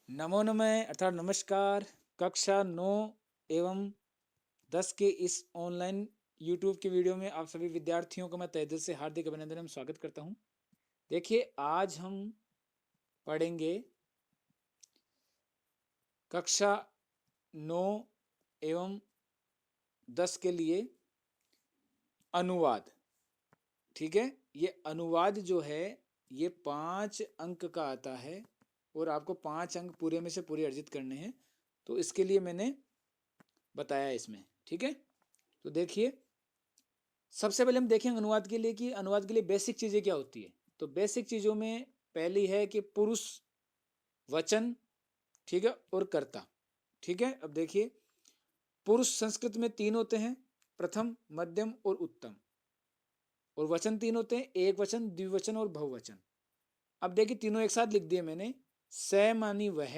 नमो नमः अर्थात नमस्कार। कक्षा 9 एवं 10 के इस ऑनलाइन यूट्यूब के वीडियो में आप सभी विद्यार्थियों को मैं तहे दिल से हार्दिक अभिनंदन एवं स्वागत करता हूं। देखिए, आज हम पढ़ेंगे कक्षा 9 एवं 10 के लिए अनुवाद। ठीक है, ये अनुवाद जो है ये 5 अंक का आता है और आपको 5 अंक पूरे में से पूरे अर्जित करने हैं। तो इसके लिए मैंने बताया इसमें। ठीक है, तो देखिए, सबसे पहले हम देखेंगे अनुवाद के लिए कि अनुवाद के लिए बेसिक चीजें क्या होती है। तो बेसिक चीजों में पहली है कि पुरुष वचन, ठीक है, और कर्ता। ठीक है, अब देखिए, पुरुष संस्कृत में 3 होते हैं, प्रथम, मध्यम और उत्तम। और वचन 3 होते हैं, एक वचन, द्विवचन और बहुवचन। अब देखिए, तीनों एक साथ लिख दिए मैंने। स मानी वह,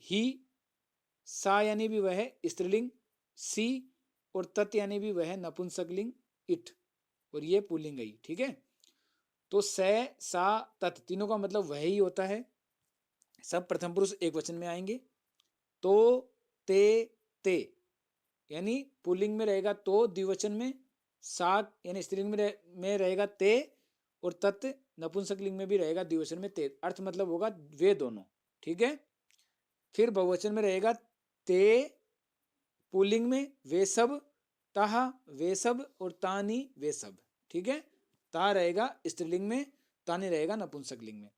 ही, सा यानी भी वह स्त्रीलिंग, सी और तत् यानी भी वह नपुंसकलिंग, इट, और ये पुल्लिंग गई। ठीक है, तो स, सा, तत् तीनों का मतलब वह ही होता है। सब प्रथम पुरुष एक वचन में आएंगे। तो, ते यानी पुल्लिंग में रहेगा तो, द्विवचन में, सा यानी स्त्रीलिंग में रहेगा ते, और तत् नपुंसकलिंग में भी रहेगा द्विवचन में ते। अर्थ मतलब होगा वे दोनों। ठीक है, फिर बहुवचन में रहेगा ते, पुल्लिंग में वे सब, ताहा वे सब, और तानी वे सब। ठीक है, ता रहेगा स्त्रीलिंग में, तानी रहेगा नपुंसकलिंग में।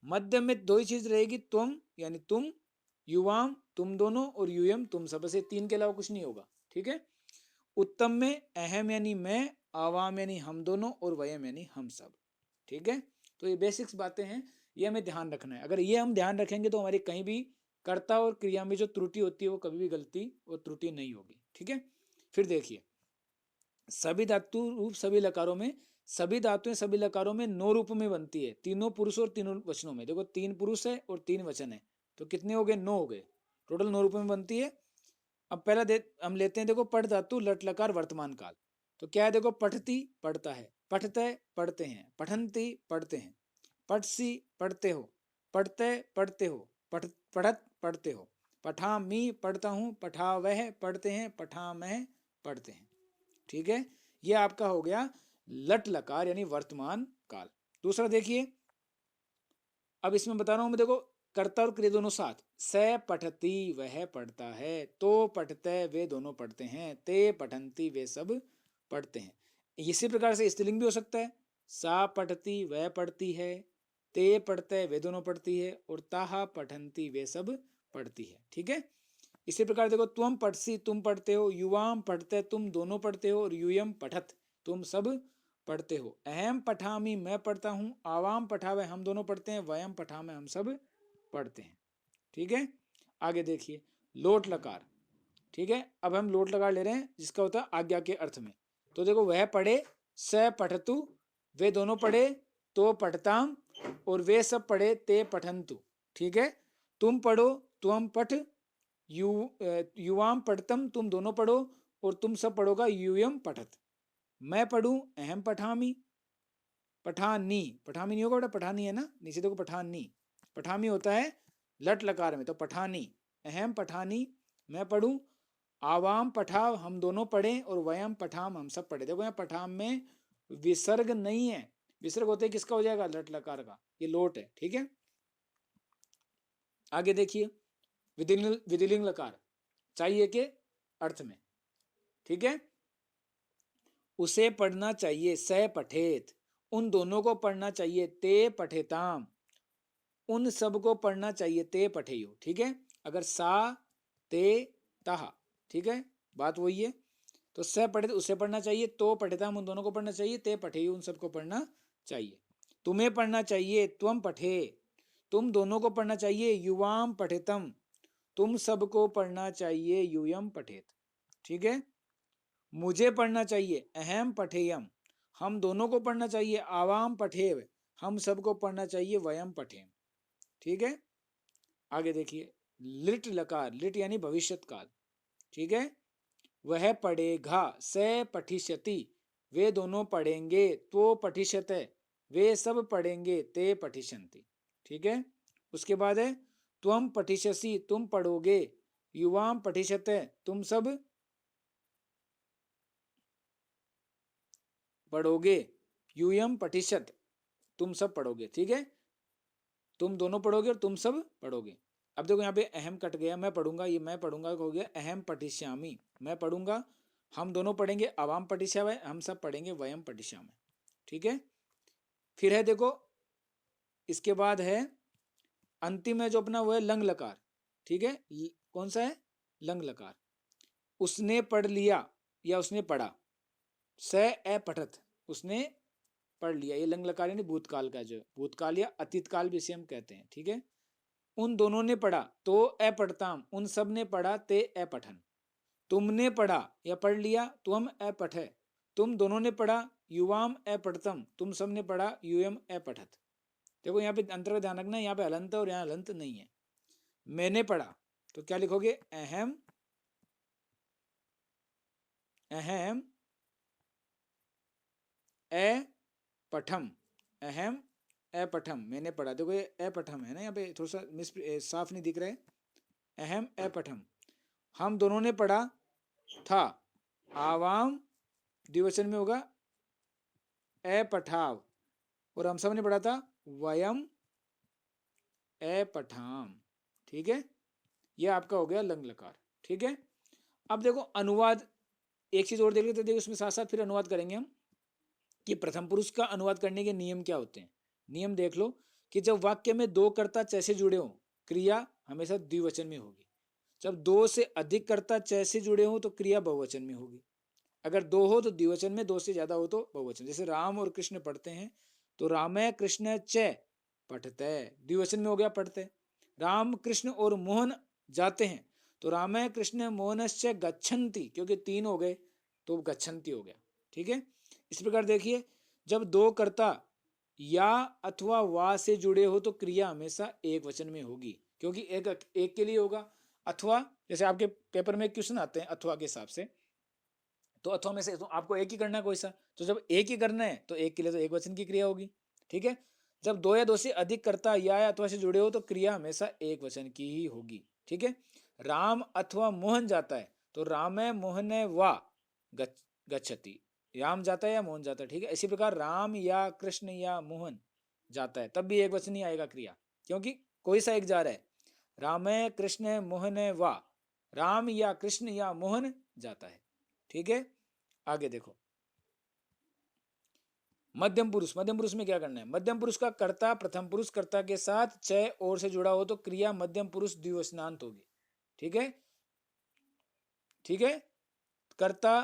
मध्य में दो ही चीज रहेगी, तुम यानी तुम, युवाम तुम दोनों, और यूयम तुम सब। से 3 के अलावा कुछ नहीं होगा। ठीक है, उत्तम में अहम यानी मैं, आवाम यानी हम दोनों, और वयम यानी हम सब। ठीक है, तो ये बेसिक्स बातें हैं, ये हमें ध्यान रखना है। अगर ये हम ध्यान रखेंगे तो हमारी कहीं भी कर्ता और क्रिया में जो त्रुटि होती है वो कभी भी गलती और त्रुटि नहीं होगी। ठीक है, फिर देखिए, सभी धातु रूप सभी लकारों में, सभी धातुएं सभी लकारों में 9 रूप में बनती है, तीनों पुरुष और तीनों वचनों में। देखो, 3 पुरुष है और 3 वचन है, तो कितने हो गए? 9 हो गए। टोटल 9 रूप में बनती है। अब पहला हम लेते हैं, देखो, पठ धातु लट लकार वर्तमान काल। तो क्या है? देखो, पठती पढ़ता है, पठते पढ़ते हैं, पठंती पढ़ते हैं, पठसी पढ़ते हो, पढ़ते पढ़ते हो, पढ़त पढ़ते हो, पठामी पढ़ता हूँ, पठा वह पढ़ते हैं, पठा मैं पढ़ते हैं। ठीक है, ये आपका हो गया लट लकार यानी वर्तमान काल। दूसरा देखिए, अब इसमें बता रहा हूं मैं, देखो, कर्ता और क्रिया दोनों साथ। स पठती वह पढ़ता है, तो पढ़ते वे दोनों पढ़ते हैं, ते पठंती वे सब पढ़ते हैं। इसी प्रकार से स्त्रीलिंग भी हो सकता है। सा पठती वह पढ़ती है, ते पढ़ते वे दोनों पढ़ती है, और ताहा पठंती वे सब पढ़ती है। ठीक है, इसी प्रकार देखो, तुम पढ़सी तुम पढ़ते हो, युवाम पढ़ते तुम दोनों पढ़ते हो, और यूयम पठत तुम सब पढ़ते हो। अहम पठामी मैं पढ़ता हूँ, आवाम पठावे हम दोनों पढ़ते हैं, वयम पठामे हम सब पढ़ते हैं। ठीक है, आगे देखिए, लोट लकार। ठीक है, अब हम लोट लकार ले रहे हैं जिसका होता है आज्ञा के अर्थ में। तो देखो, वह पढ़े, स पठतु वे दोनों पढ़े, तो पढ़ताम, और वे सब पढ़े, ते पठंतु। ठीक है, तुम पढ़ो, तुम पठ, युवाम पढ़तम तुम दोनों पढ़ो, और तुम सब पढ़ोगा यूयम पठत। मैं पढ़ूं, अहम पठामी, पठानी पठामी नहीं होगा बेटा, पठानी है ना, नीचे देखो पठानी, पठामी होता है लट लकार में, तो पठानी, अहम पठानी मैं पढ़ूं, आवाम पठाव हम दोनों पढ़े, और वयम पठाम हम सब पढ़े। देखो, यहाँ पठाम में विसर्ग नहीं है। विसर्ग होते किसका हो जाएगा? लट लकार का, ये लोट है। ठीक है, आगे देखिए, विधिलिंग लकार चाहिए के अर्थ में। ठीक है, उसे पढ़ना चाहिए, स पठेत उन दोनों को पढ़ना चाहिए, ते पठेताम उन सब को पढ़ना चाहिए, ते पठेयो। ठीक है, अगर सा, ते, ताहा, ठीक है, बात वही है। तो स पढ़े तो उसे पढ़ना चाहिए, तो पठेताम उन दोनों को पढ़ना चाहिए, ते पठेयो उन सबको पढ़ना चाहिए। तुम्हें पढ़ना चाहिए, त्वम पठे तुम दोनों को पढ़ना चाहिए, युवाम पठेतम तुम सबको पढ़ना चाहिए, यूयम पठेत। ठीक है, मुझे पढ़ना चाहिए, अहम पठेयम हम दोनों को पढ़ना चाहिए, आवाम पठेव हम सबको पढ़ना चाहिए, वयम पठेम। ठीक है, आगे देखिए, लिट लकार, लिट यानी भविष्यत काल। ठीक है, वह पढ़ेगा, स पठिष्यति वे दोनों पढ़ेंगे, तो पठिष्यते वे सब पढ़ेंगे, ते पठिष्यन्ति। ठीक है, उसके बाद है त्वम पठिष्यसि तुम पढ़ोगे, युवाम पठिष्यते तुम सब पढ़ोगे, यूयम पठिष्यत तुम सब पढ़ोगे। ठीक है, तुम दोनों पढ़ोगे और तुम सब पढ़ोगे। अब देखो यहाँ पे अहम कट गया, मैं पढ़ूंगा, ये मैं पढ़ूंगा हो गया अहम पठिष्यामि, मैं पढ़ूंगा, हम दोनों पढ़ेंगे अवाम पठिष्यामि, हम सब पढ़ेंगे वयम पठिष्यामि। ठीक है, फिर है देखो इसके बाद है अंतिम है जो अपना वो है लंग लकार। ठीक है, कौन सा है, लंग लकार। उसने पढ़ लिया या उसने पढ़ा, स ए पठत उसने पढ़ लिया, ये लंग लकार यानी भूतकाल का, जो भूतकाल या अतीत काल भी इसे हम कहते हैं। ठीक है, उन दोनों ने पढ़ा तो ए पढ़ताम, उन सब ने पढ़ा ते ए पठन, तुमने पढ़ा या पढ़ लिया तुम ए पठे, तुम दोनों ने पढ़ा युवाम ए पढ़तम, तुम सब ने पढ़ा यूएम ए पठत। देखो यहाँ पे अंतर का ध्यान रखना, यहाँ पे हलंत और यहाँ हलंत नहीं है। मैंने पढ़ा तो क्या लिखोगे अहम, अहम ए पठम, अहम ए पठम, मैंने पढ़ा। देखो ये ए पठम है ना, यहाँ पे थोड़ा सा मिस साफ नहीं दिख रहा है, अहम ए पठम। हम दोनों ने पढ़ा था, आवाम द्विवचन में होगा ए पठाव, और हम सब ने पढ़ा था वयम ए पठाम। ठीक है, ये आपका हो गया लंग लकार। ठीक है, अब देखो अनुवाद, एक चीज और देख लेते, देखो उसमें साथ साथ फिर अनुवाद करेंगे हम कि प्रथम पुरुष का अनुवाद करने के नियम क्या होते हैं। नियम देख लो कि जब वाक्य में दो कर्ता च से जुड़े हो, क्रिया हमेशा द्विवचन में होगी। जब दो से अधिक कर्ता च से जुड़े हो तो क्रिया बहुवचन में होगी। अगर दो हो तो द्विवचन में, दो से ज्यादा हो तो बहुवचन। जैसे राम और कृष्ण पढ़ते हैं तो रामय कृष्ण च पठते, द्विवचन में हो गया पढ़ते। राम कृष्ण और मोहन जाते हैं तो रामय कृष्ण मोहनश्च गच्छन्ति, क्योंकि तीन हो गए तो गच्छन्ति हो गया। ठीक है, इस प्रकार देखिए जब दो कर्ता या अथवा वा से जुड़े हो तो क्रिया हमेशा एक वचन में होगी, क्योंकि एक के लिए होगा। अथवा जैसे आपके पेपर में क्वेश्चन आते हैं अथवा के हिसाब से, तो अथवा में से तो आपको एक ही करना है कोई सा, तो जब एक ही करना है तो एक के लिए तो एक वचन की क्रिया होगी। ठीक है, जब दो या दो से अधिक कर्ता या अथवा से जुड़े हो तो क्रिया हमेशा एक वचन की ही होगी। ठीक है, राम अथवा मोहन जाता है तो रामे मोहने वा गच्छति, राम जाता है या मोहन जाता है। ठीक है, इसी प्रकार राम या कृष्ण या मोहन जाता है तब भी एक वचन ही आएगा क्रिया, क्योंकि कोई सा एक जा रहा है। रामे कृष्ण मोहन वा, राम या कृष्ण या मोहन जाता है। ठीक है, आगे देखो मध्यम पुरुष। मध्यम पुरुष में क्या करना है, मध्यम पुरुष का कर्ता प्रथम पुरुष कर्ता के साथ च और से जुड़ा हो तो क्रिया मध्यम पुरुष द्विवचनांत होगी। ठीक है, ठीक है, कर्ता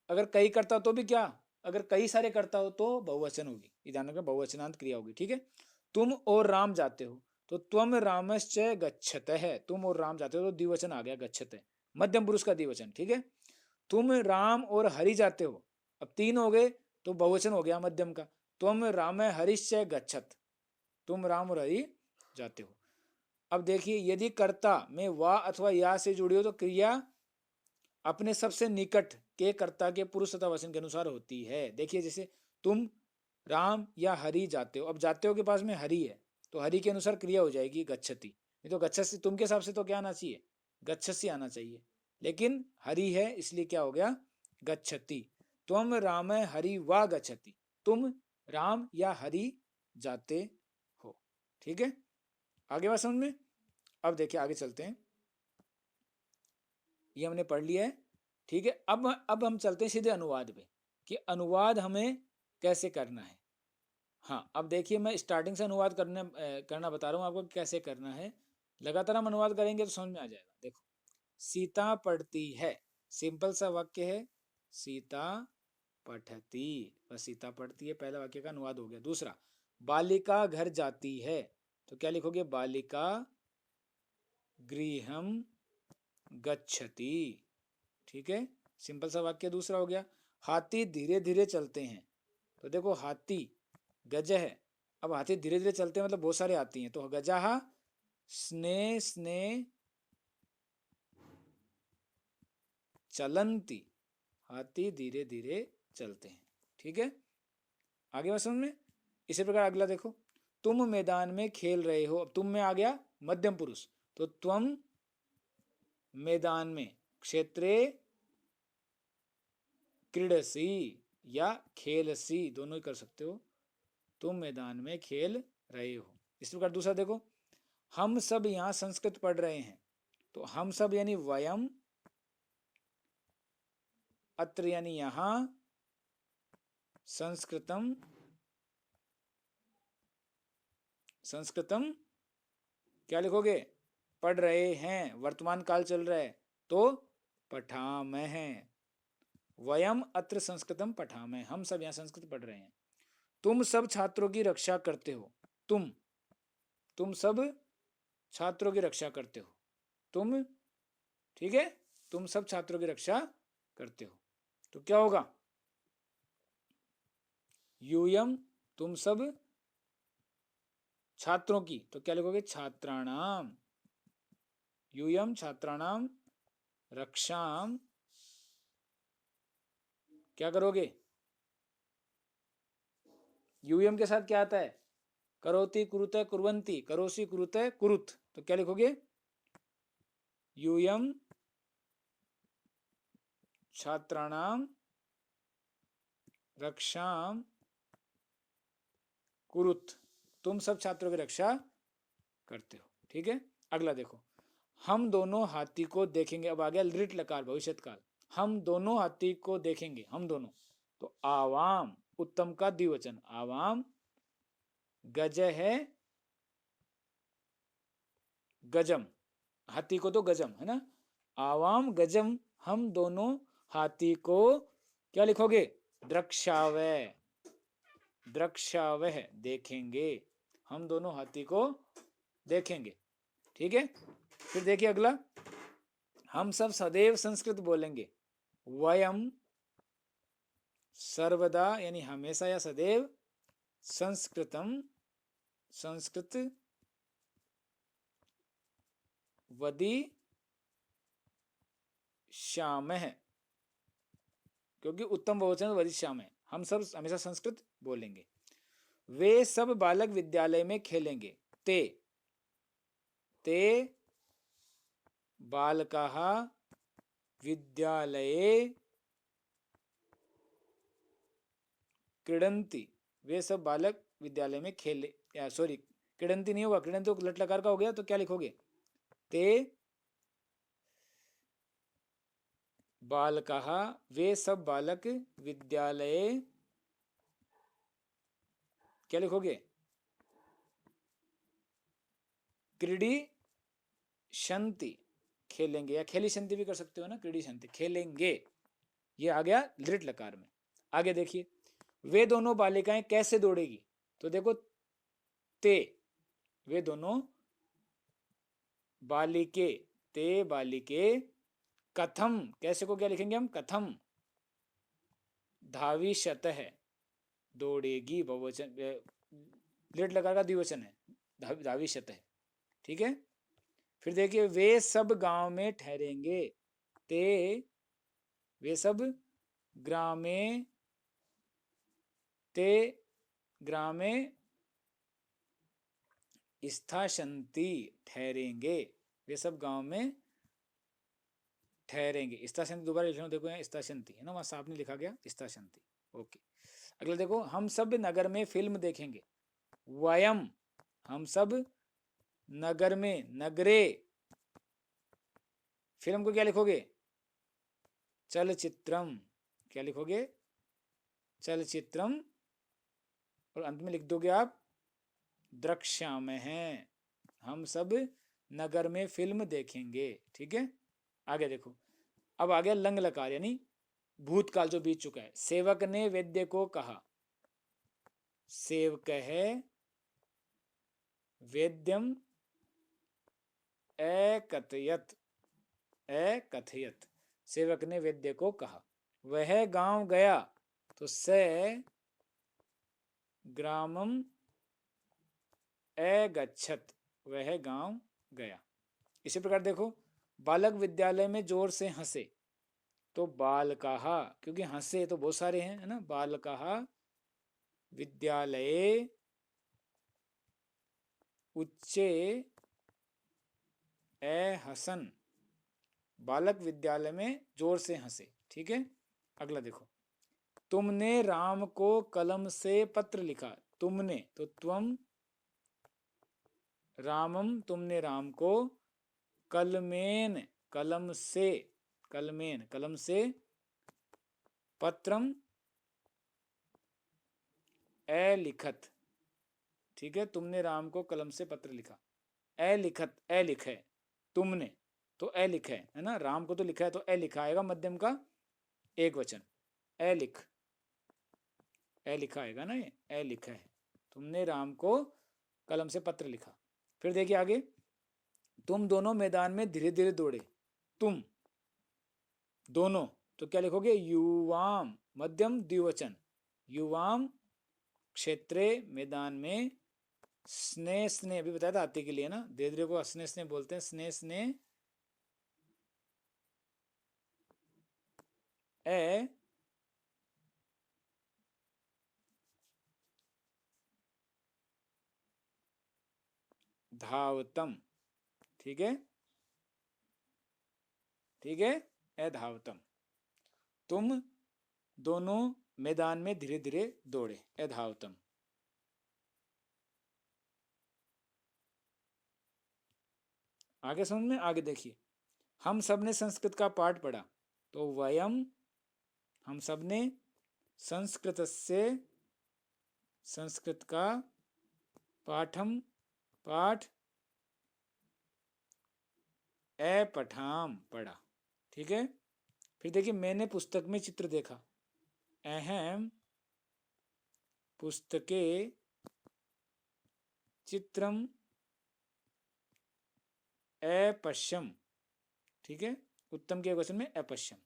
अगर कई कर्ता तो भी क्या, अगर कई सारे कर्ता हो तो बहुवचन होगी, ध्यान रखना बहुवचनांत क्रिया होगी। ठीक है, तुम और राम जाते हो तो त्वम रामश्च गच्छते है, तुम और राम जाते हो तो द्विवचन आ गया गच्छते, मध्यम पुरुष का द्विवचन। ठीक है, तुम राम और हरि जाते हो, अब तीन हो गए तो बहुवचन हो गया मध्यम का, तुम राम हरिश्च गच्छत, तुम राम और हरि जाते हो। अब देखिए यदि कर्ता में वा अथवा या से जुड़ी हो तो क्रिया अपने सबसे निकट के कर्ता के पुरुष तथा वचन के अनुसार होती है। देखिए जैसे तुम राम या हरि जाते हो, अब जाते हो के पास में हरि है तो हरि के अनुसार क्रिया हो जाएगी गच्छति, नहीं तो गच्छति तुम के हिसाब से तो क्या आना चाहिए, गच्छसि आना चाहिए, लेकिन हरि है इसलिए क्या हो गया गच्छति। तुम राम हरि वा गच्छति, तुम राम या हरि जाते हो। ठीक है, आगे बात समझ में। अब देखिए आगे चलते हैं, ये हमने पढ़ लिया है। ठीक है, अब हम चलते हैं सीधे अनुवाद पे कि अनुवाद हमें कैसे करना है। हाँ, अब देखिए मैं स्टार्टिंग से अनुवाद करना बता रहा हूँ आपको कैसे करना है, लगातार हम अनुवाद करेंगे तो समझ में आ जाएगा। देखो सीता पढ़ती है, सिंपल सा वाक्य है, सीता पठती, बस सीता पढ़ती है, पहला वाक्य का अनुवाद हो गया। दूसरा बालिका घर जाती है तो क्या लिखोगे बालिका गृहम गच्छति। ठीक है, सिंपल सा वाक्य दूसरा हो गया। हाथी धीरे धीरे चलते हैं तो देखो हाथी गज है, अब हाथी धीरे धीरे चलते हैं मतलब बहुत सारे हाथी हैं तो गजाहा स्ने स्ने चलंती, हाथी धीरे धीरे चलते हैं। ठीक है, आगे बात समझ में। इसी प्रकार अगला देखो, तुम मैदान में खेल रहे हो, अब तुम में आ गया मध्यम पुरुष, तो त्वम मैदान में, क्षेत्रे क्रीडसी या खेलसी दोनों ही कर सकते हो, तुम मैदान में खेल रहे हो। इस प्रकार दूसरा देखो, हम सब यहाँ संस्कृत पढ़ रहे हैं, तो हम सब यानी वयम, अत्र यानी यहाँ, संस्कृतम, संस्कृतम क्या लिखोगे, पढ़ रहे हैं, वर्तमान काल चल रहा है तो पठामहे, वयम अत्र संस्कृतम पठामहे, हम सब यहाँ संस्कृत पढ़ रहे हैं। तुम सब छात्रों की रक्षा करते हो, तुम सब छात्रों की रक्षा करते हो, तुम, ठीक है, तुम सब छात्रों की रक्षा करते हो, तो क्या होगा, यूयम तुम सब छात्रों की, तो क्या लिखोगे, छात्राणाम, यूयम छात्राणाम रक्षाम, क्या करोगे, यूयम के साथ क्या आता है, करोति कुरुते कुर्वन्ति, करोसि कुरुते कुरुत, तो क्या लिखोगे, यूयम छात्राणाम रक्षाम कुरुत, तुम सब छात्रों की रक्षा करते हो, ठीक है। अगला देखो, हम दोनों हाथी को देखेंगे, अब आ गया लिट लकार भविष्यत काल, हम दोनों हाथी को देखेंगे, हम दोनों, तो आवाम उत्तम का द्विवचन, आवाम, गज है गजम, हाथी को तो गजम है ना, आवाम गजम, हम दोनों हाथी को क्या लिखोगे, द्रक्ष्यावै, द्रक्ष्यावह देखेंगे, हम दोनों हाथी को देखेंगे, ठीक है। फिर देखिए अगला, हम सब सदैव संस्कृत बोलेंगे, वयम सर्वदा यानी हमेशा या सदैव, संस्कृतम संस्कृत वदी श्याम है, क्योंकि उत्तम बहुवचन वदी श्याम है, हम सब हमेशा संस्कृत बोलेंगे। वे सब बालक विद्यालय में खेलेंगे, ते ते बालकाः विद्यालये क्रीडन्ति, वे सब बालक विद्यालय में खेले, या सॉरी क्रीडन्ति नहीं होगा, क्रीडन्ति तो लट लकार का हो गया, तो क्या लिखोगे, ते बालकाः, वे सब बालक विद्यालये, क्या लिखोगे, क्रीडी शंति, खेलेंगे, या खेली शंति भी कर सकते हो ना, क्रीडी शंति खेलेंगे, ये आ गया लिट लकार में। आगे देखिए, वे दोनों बालिकाएं कैसे दौड़ेगी, तो देखो ते, वे दोनों बालिके, ते बालिके, कथम, कैसे को क्या लिखेंगे हम, कथम, धाविशत है, दौड़ेगी, बहुवचन लिट लकार का द्विवचन है, धाविशत है, ठीक है। फिर देखिए, वे सब गांव में ठहरेंगे, ते वे सब ग्रामे, ते ग्रामे स्थाशंति, ठहरेंगे, वे सब गांव में ठहरेंगे, स्थाशंति दोबारा लिखना, देखो यहाँ स्थाशंति है ना, वहां साफ नहीं लिखा गया, स्थाशंति, ओके। अगला देखो, हम सब नगर में फिल्म देखेंगे, वयम, हम सब नगर में, नगरे, फिल्म को क्या लिखोगे, चलचित्रम, क्या लिखोगे, चलचित्रम, और अंत में लिख दोगे आप द्रक्ष्यामहे, हम सब नगर में फिल्म देखेंगे, ठीक है। आगे देखो, अब आ गया लंग लकार यानी भूतकाल जो बीत चुका है, सेवक ने वैद्य को कहा, सेवक है वेद्यम एकथयत, एकथयत, सेवक ने वैद्य को कहा, वह गांव गया, तो से ग्रामम अगच्छत, वह गांव गया। इसी प्रकार देखो, बालक विद्यालय में जोर से हंसे, तो बालकाः, क्योंकि हंसे तो बहुत सारे हैं है ना, बालकाः विद्यालये उच्चे ए हसन, बालक विद्यालय में जोर से हंसे। ठीक है, अगला देखो, तुमने राम को कलम से पत्र लिखा। तुमने तो त्वम, रामम तुमने राम को, कलमेन कलम से, कलमेन कलम से, पत्रम ए लिखत। ठीक है, तुमने राम को कलम से पत्र लिखा। ए लिखत, ए लिखा है, तुमने तो ए लिखा है ना, राम को तो लिखा है तो ए लिखा आएगा, मध्यम का एक वचन, ए लिख, ए लिखा आएगा ना, ये ए लिखा है, तुमने राम को कलम से पत्र लिखा। फिर देखिए आगे, तुम दोनों मैदान में धीरे धीरे दौड़े। तुम दोनों तो क्या लिखोगे, युवाम, मध्यम द्विवचन, युवाम क्षेत्रे मैदान में, स्ने स्ने अभी बताया था आते के लिए ना, धीरे धीरे को स्ने स्ने बोलते हैं, स्ने स्ने ए धावतम। ठीक है, ठीक है, ए धावतम, तुम दोनों मैदान में धीरे धीरे दौड़े, ए धावतम। आगे समझ में, आगे देखिए, हम सब ने संस्कृत का पाठ पढ़ा। तो वयम, हम सब ने, संस्कृत से, संस्कृत का, पाठम पाठ, ए पठाम पढ़ा। ठीक है, फिर देखिए, मैंने पुस्तक में चित्र देखा। अहम पुस्तके चित्रम अपश्यम। ठीक है, उत्तम के क्वेश्चन में अपश्यम,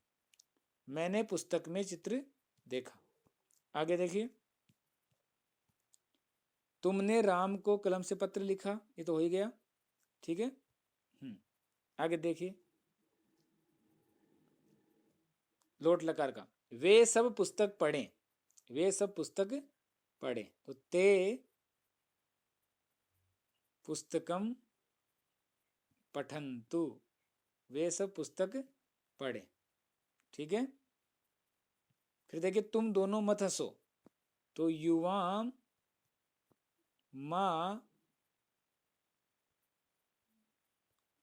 मैंने पुस्तक में चित्र देखा। आगे देखिए, तुमने राम को कलम से पत्र लिखा, ये तो हो ही गया। ठीक है, आगे देखिए, लोट लकार का, वे सब पुस्तक पढ़ें, वे सब पुस्तक पढ़ें, तो ते पुस्तकम पठन्तु, वे सब पुस्तक पढ़ें। ठीक है, फिर देखिए, तुम दोनों मत हंसो, तो युवाम माँ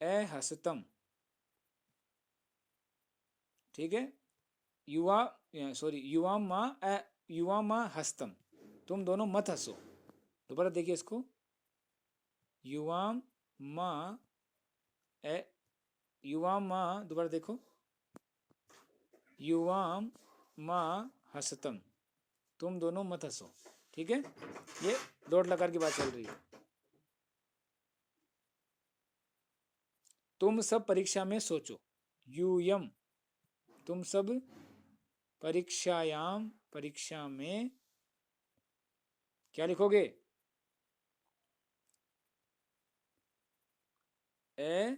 ए हसतम। ठीक है, युवा सॉरी युवा माँ ए, युवा माँ हस्तम, तुम दोनों मत हंसो। दोबारा देखिए इसको, युवा माँ ए, युवा माँ, दोबारा देखो, युवा माँ हसतम, तुम दोनों मत हंसो। ठीक है, ये लोट लकार की बात चल रही है। तुम सब परीक्षा में सोचो। यूयम, तुम सब परीक्षायाम, परीक्षा में, क्या लिखोगे, ए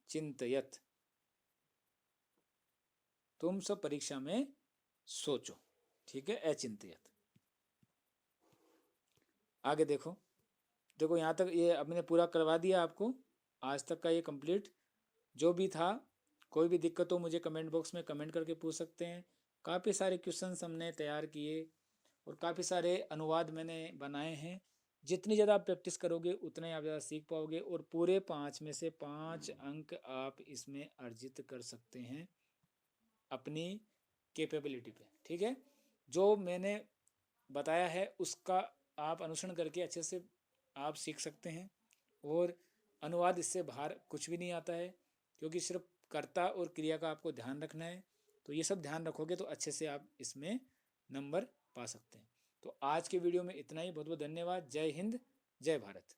चिंतयत, तुम सब परीक्षा में सोचो। ठीक है, अचिंतयत। आगे देखो, देखो यहाँ तक ये अब मैंने पूरा करवा दिया आपको, आज तक का ये कंप्लीट। जो भी था, कोई भी दिक्कत हो मुझे कमेंट बॉक्स में कमेंट करके पूछ सकते हैं। काफ़ी सारे क्वेश्चंस हमने तैयार किए और काफ़ी सारे अनुवाद मैंने बनाए हैं। जितनी ज़्यादा आप प्रैक्टिस करोगे उतना ही आप ज़्यादा सीख पाओगे, और पूरे 5 में से 5 अंक आप इसमें अर्जित कर सकते हैं अपनी कैपेबिलिटी पे। ठीक है, जो मैंने बताया है उसका आप अनुसरण करके अच्छे से आप सीख सकते हैं, और अनुवाद इससे बाहर कुछ भी नहीं आता है, क्योंकि सिर्फ कर्ता और क्रिया का आपको ध्यान रखना है। तो ये सब ध्यान रखोगे तो अच्छे से आप इसमें नंबर पा सकते हैं। तो आज के वीडियो में इतना ही, बहुत बहुत धन्यवाद। जय हिंद, जय भारत।